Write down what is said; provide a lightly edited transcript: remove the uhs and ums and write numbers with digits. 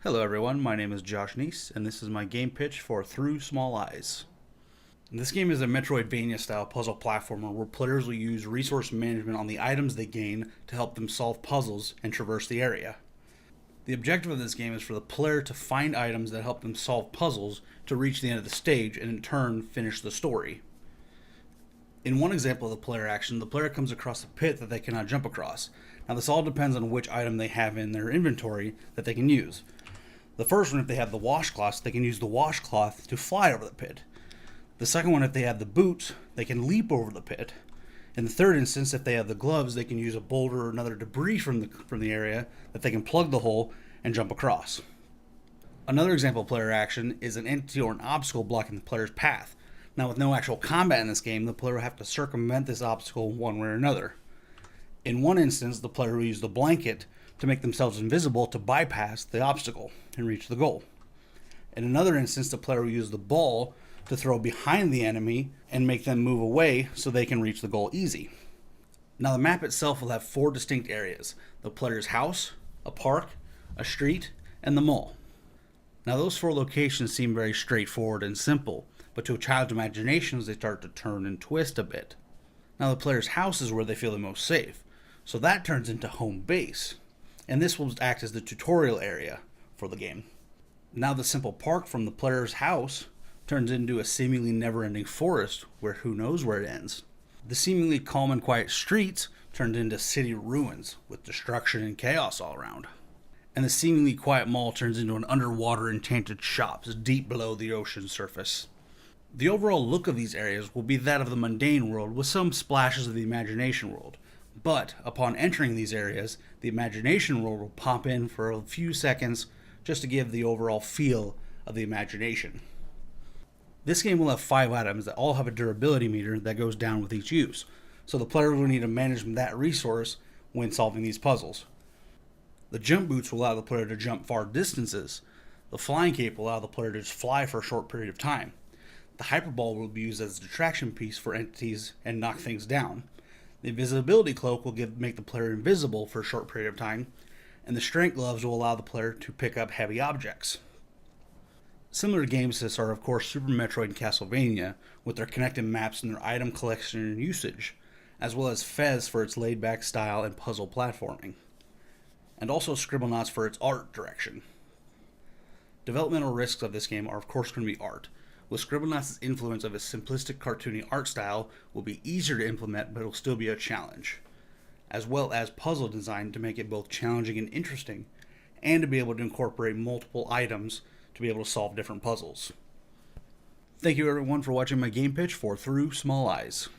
Hello everyone, my name is Josh Neese, and this is my game pitch for Through Small Eyes. This game is a Metroidvania style puzzle platformer where players will use resource management on the items they gain to help them solve puzzles and traverse the area. The objective of this game is for the player to find items that help them solve puzzles to reach the end of the stage and in turn finish the story. In one example of the player action, the player comes across a pit that they cannot jump across. Now this all depends on which item they have in their inventory that they can use. The first one, if they have the washcloth, they can use the washcloth to fly over the pit. The second one, if they have the boots, they can leap over the pit. In the third instance, if they have the gloves, they can use a boulder or another debris from the area that they can plug the hole and jump across. Another example of player action is an entity or an obstacle blocking the player's path. Now, with no actual combat in this game, the player will have to circumvent this obstacle one way or another. In one instance, the player will use the blanket to make themselves invisible to bypass the obstacle and reach the goal. In another instance, the player will use the ball to throw behind the enemy and make them move away so they can reach the goal easy. Now, the map itself will have 4 distinct areas: the player's house, a park, a street, and the mall. Now, those 4 locations seem very straightforward and simple, but to a child's imaginations, they start to turn and twist a bit. Now, the player's house is where they feel the most safe, so that turns into home base, and this will act as the tutorial area for the game. Now, the simple park from the player's house turns into a seemingly never-ending forest where who knows where it ends. The seemingly calm and quiet streets turned into city ruins with destruction and chaos all around. And the seemingly quiet mall turns into an underwater enchanted shops deep below the ocean surface. The overall look of these areas will be that of the mundane world with some splashes of the imagination world. But upon entering these areas, the imagination world will pop in for a few seconds just to give the overall feel of the imagination. This game will have 5 items that all have a durability meter that goes down with each use, so the player will need to manage that resource when solving these puzzles. The jump boots will allow the player to jump far distances. The flying cape will allow the player to just fly for a short period of time. The hyperball will be used as a distraction piece for entities and knock things down. The invisibility cloak will make the player invisible for a short period of time, and the strength gloves will allow the player to pick up heavy objects. Similar to games to this are, of course, Super Metroid and Castlevania, with their connected maps and their item collection and usage, as well as Fez for its laid-back style and puzzle platforming, and also Scribblenauts for its art direction. Developmental risks of this game are, of course, going to be art. With Scribblenauts' influence of its simplistic cartoony art style will be easier to implement, but it will still be a challenge, as well as puzzle design to make it both challenging and interesting, and to be able to incorporate multiple items to be able to solve different puzzles. Thank you everyone for watching my game pitch for Through Small Eyes.